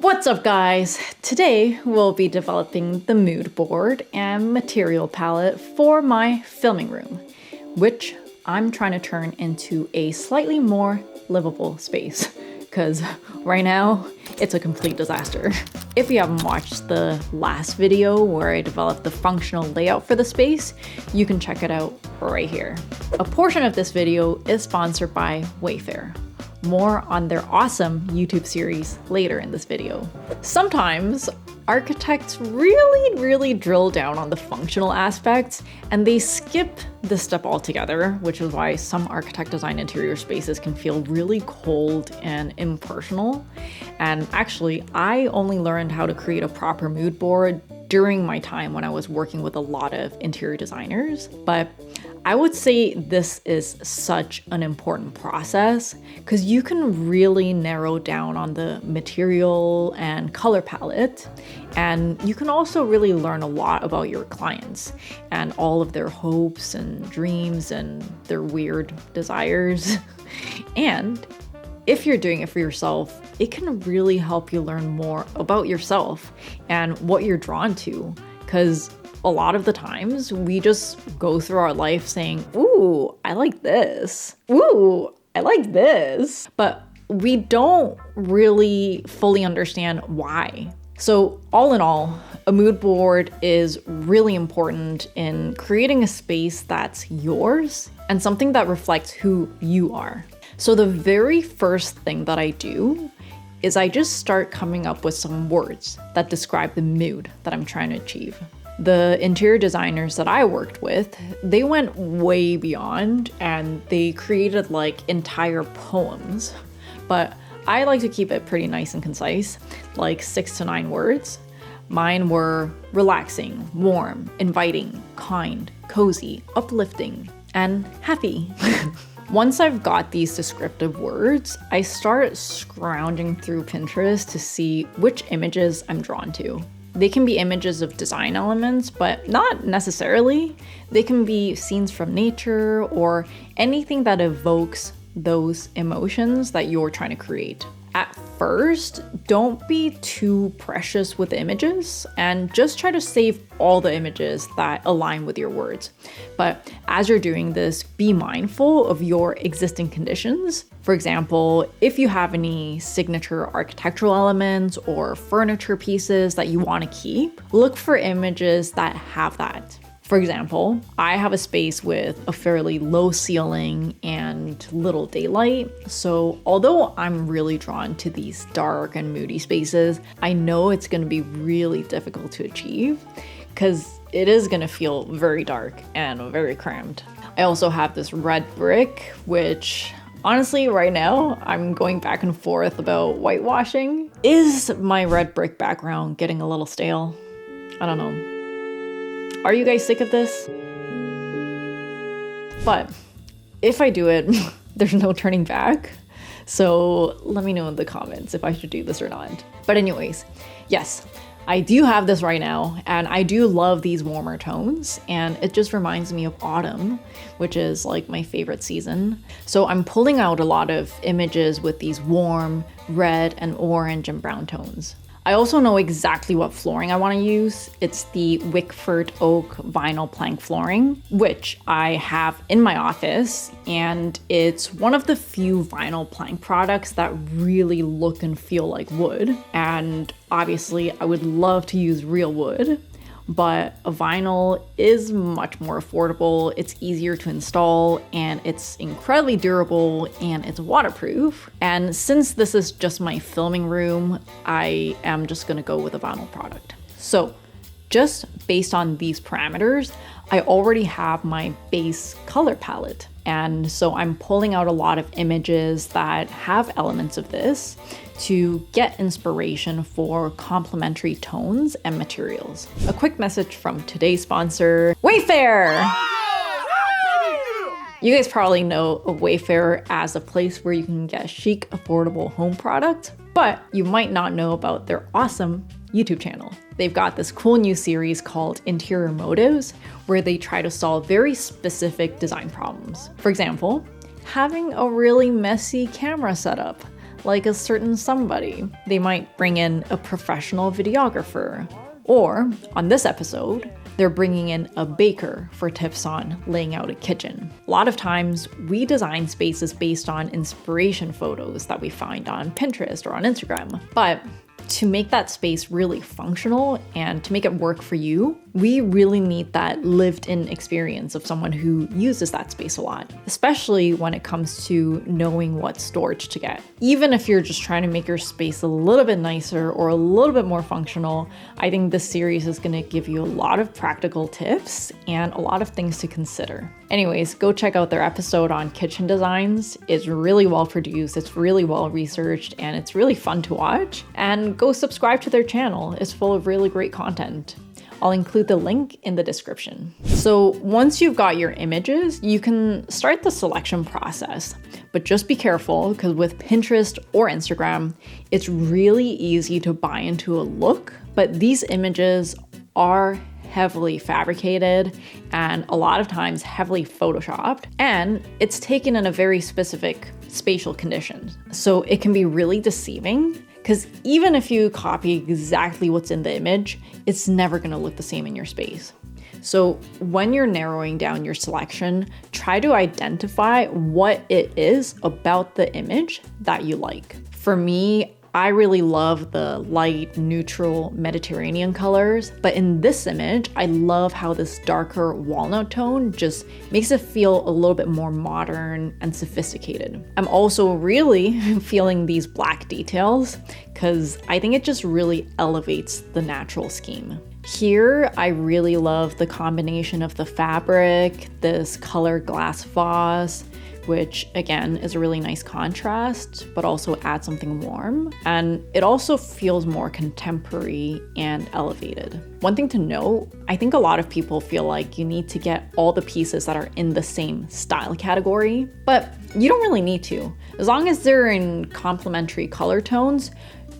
What's up, guys? Today we'll be developing the mood board and material palette for my filming room, which I'm trying to turn into a slightly more livable space, because right now it's a complete disaster. If you haven't watched the last video where I developed the functional layout for the space, you can check it out right here. A portion of this video is sponsored by Wayfair. More on their awesome YouTube series later in this video. Sometimes architects really drill down on the functional aspects and they skip this step altogether, which is why some architect design interior spaces can feel really cold and impersonal. And actually, I only learned how to create a proper mood board during my time when I was working with a lot of interior designers. But I would say this is such an important process because you can really narrow down on the material and color palette. And you can also really learn a lot about your clients and all of their hopes and dreams and their weird desires. And if you're doing it for yourself, it can really help you learn more about yourself and what you're drawn to. Because a lot of the times we just go through our life saying, ooh, I like this. Ooh, I like this. But we don't really fully understand why. So all in all, a mood board is really important in creating a space that's yours and something that reflects who you are. So the very first thing that I do is I just start coming up with some words that describe the mood that I'm trying to achieve. The interior designers that I worked with, they went way beyond and they created like entire poems. But I like to keep it pretty nice and concise, like 6 to 9 words. Mine were relaxing, warm, inviting, kind, cozy, uplifting, and happy. Once I've got these descriptive words, I start scrounging through Pinterest to see which images I'm drawn to. They can be images of design elements, but not necessarily. They can be scenes from nature or anything that evokes those emotions that you're trying to create. At first, don't be too precious with the images and just try to save all the images that align with your words. But as you're doing this, be mindful of your existing conditions. For example, if you have any signature architectural elements or furniture pieces that you want to keep, look for images that have that. For example, I have a space with a fairly low ceiling and little daylight. So although I'm really drawn to these dark and moody spaces, I know it's going to be really difficult to achieve because it is going to feel very dark and very cramped. I also have this red brick, which honestly, right now, I'm going back and forth about whitewashing. Is my red brick background getting a little stale? I don't know. Are you guys sick of this? But if I do it, there's no turning back. So let me know in the comments if I should do this or not. But anyways, yes, I do have this right now and I do love these warmer tones and it just reminds me of autumn, which is like my favorite season. So I'm pulling out a lot of images with these warm red and orange and brown tones. I also know exactly what flooring I want to use. It's the Wickford Oak vinyl plank flooring, which I have in my office. And it's one of the few vinyl plank products that really look and feel like wood. And obviously I would love to use real wood, but a vinyl is much more affordable, it's easier to install, and it's incredibly durable, and it's waterproof. And since this is just my filming room, I am just gonna go with a vinyl product. So just based on these parameters, I already have my base color palette. And so I'm pulling out a lot of images that have elements of this to get inspiration for complementary tones and materials. A quick message from today's sponsor, Wayfair! You guys probably know of Wayfair as a place where you can get chic, affordable home products, but you might not know about their awesome YouTube channel. They've got this cool new series called Interior Motives, where they try to solve very specific design problems. For example, having a really messy camera setup. like a certain somebody. They might bring in a professional videographer. Or, on this episode, they're bringing in a baker for tips on laying out a kitchen. A lot of times, we design spaces based on inspiration photos that we find on Pinterest or on Instagram. But to make that space really functional and to make it work for you, we really need that lived-in experience of someone who uses that space a lot, especially when it comes to knowing what storage to get. Even if you're just trying to make your space a little bit nicer or a little bit more functional, I think this series is going to give you a lot of practical tips and a lot of things to consider. Anyways, go check out their episode on kitchen designs. It's really well produced, it's really well researched, and it's really fun to watch. And go subscribe to their channel. It's full of really great content. I'll include the link in the description. So once you've got your images, you can start the selection process. But just be careful, because with Pinterest or Instagram, it's really easy to buy into a look, but these images are heavily fabricated and a lot of times heavily photoshopped, and it's taken in a very specific spatial condition. So it can be really deceiving, because even if you copy exactly what's in the image, it's never going to look the same in your space. So when you're narrowing down your selection, try to identify what it is about the image that you like. For me, I really love the light, neutral Mediterranean colors, but in this image, I love how this darker walnut tone just makes it feel a little bit more modern and sophisticated. I'm also really feeling these black details because I think it just really elevates the natural scheme. Here, I really love the combination of the fabric, this color glass vase, which again is a really nice contrast, but also adds something warm. And it also feels more contemporary and elevated. One thing to note, I think a lot of people feel like you need to get all the pieces that are in the same style category, but you don't really need to. As long as they're in complementary color tones,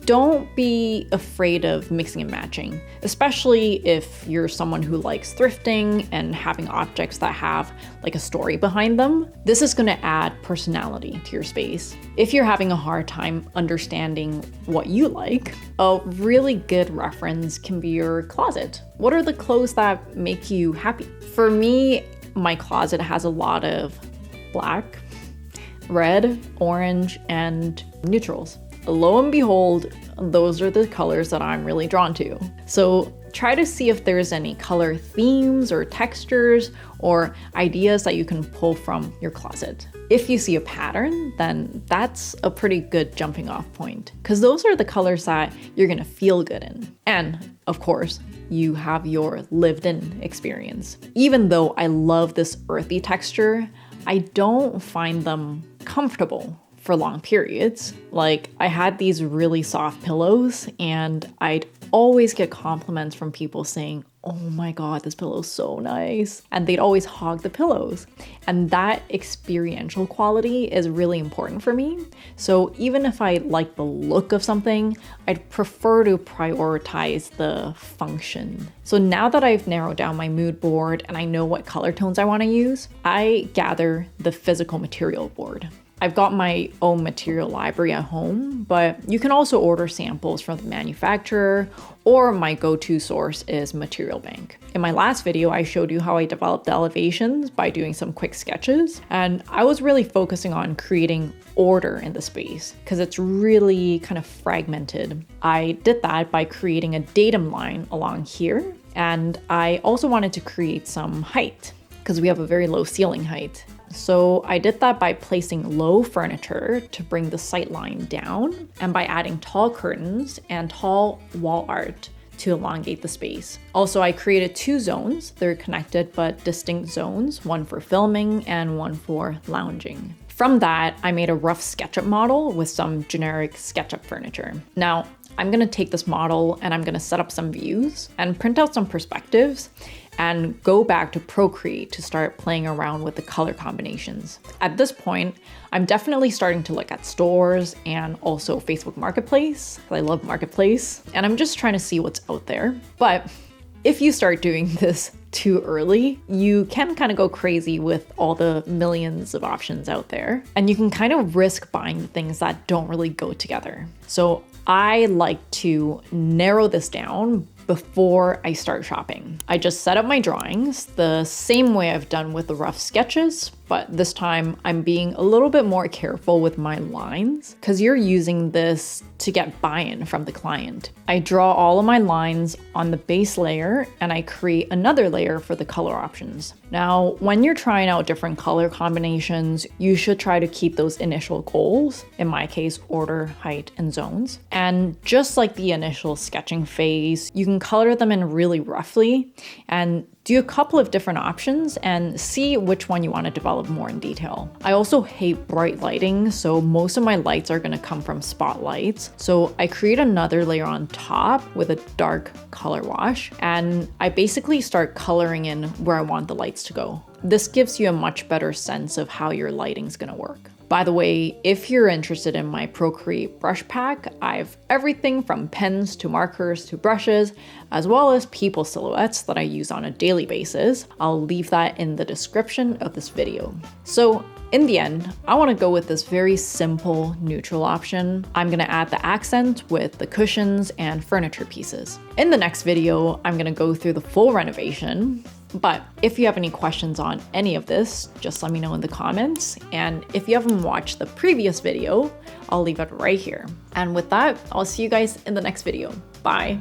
don't be afraid of mixing and matching, especially if you're someone who likes thrifting and having objects that have like a story behind them. This is going to add personality to your space. If you're having a hard time understanding what you like, a really good reference can be your closet. What are the clothes that make you happy? For me, my closet has a lot of black, red, orange, and neutrals. Lo and behold, those are the colors that I'm really drawn to. So try to see if there's any color themes or textures or ideas that you can pull from your closet. If you see a pattern, then that's a pretty good jumping off point, because those are the colors that you're gonna feel good in. And of course, you have your lived-in experience. Even though I love this earthy texture, I don't find them comfortable for long periods. Like, I had these really soft pillows and I'd always get compliments from people saying, "Oh my God, this pillow is so nice." And they'd always hog the pillows. And that experiential quality is really important for me. So even if I like the look of something, I'd prefer to prioritize the function. So now that I've narrowed down my mood board and I know what color tones I want to use, I gather the physical material board. I've got my own material library at home, but you can also order samples from the manufacturer, or my go-to source is Material Bank. In my last video, I showed you how I developed the elevations by doing some quick sketches, and I was really focusing on creating order in the space because it's really kind of fragmented. I did that by creating a datum line along here, and I also wanted to create some height because we have a very low ceiling height. So I did that by placing low furniture to bring the sight line down, and by adding tall curtains and tall wall art to elongate the space. Also, I created two zones. They're connected but distinct zones, one for filming and one for lounging. From that, I made a rough SketchUp model with some generic SketchUp furniture. Now, I'm gonna take this model and I'm gonna set up some views and print out some perspectives and go back to Procreate to start playing around with the color combinations. At this point, I'm definitely starting to look at stores and also Facebook Marketplace. I love Marketplace, and I'm just trying to see what's out there. But if you start doing this too early, you can kind of go crazy with all the millions of options out there. And you can kind of risk buying the things that don't really go together. So I like to narrow this down before I start shopping. I just set up my drawings the same way I've done with the rough sketches, but this time I'm being a little bit more careful with my lines because you're using this to get buy-in from the client. I draw all of my lines on the base layer and I create another layer for the color options. Now, when you're trying out different color combinations, you should try to keep those initial goals, in my case, order, height, and zones. And just like the initial sketching phase, you can color them in really roughly and do a couple of different options and see which one you want to develop more in detail. I also hate bright lighting, so most of my lights are going to come from spotlights. So I create another layer on top with a dark color wash, and I basically start coloring in where I want the lights to go. This gives you a much better sense of how your lighting's going to work. By the way, if you're interested in my Procreate brush pack, I've everything from pens to markers to brushes, as well as people silhouettes that I use on a daily basis. I'll leave that in the description of this video. So in the end, I want to go with this very simple neutral option. I'm going to add the accent with the cushions and furniture pieces. In the next video, I'm going to go through the full renovation. But if you have any questions on any of this, just let me know in the comments. And if you haven't watched the previous video, I'll leave it right here. And with that, I'll see you guys in the next video. Bye.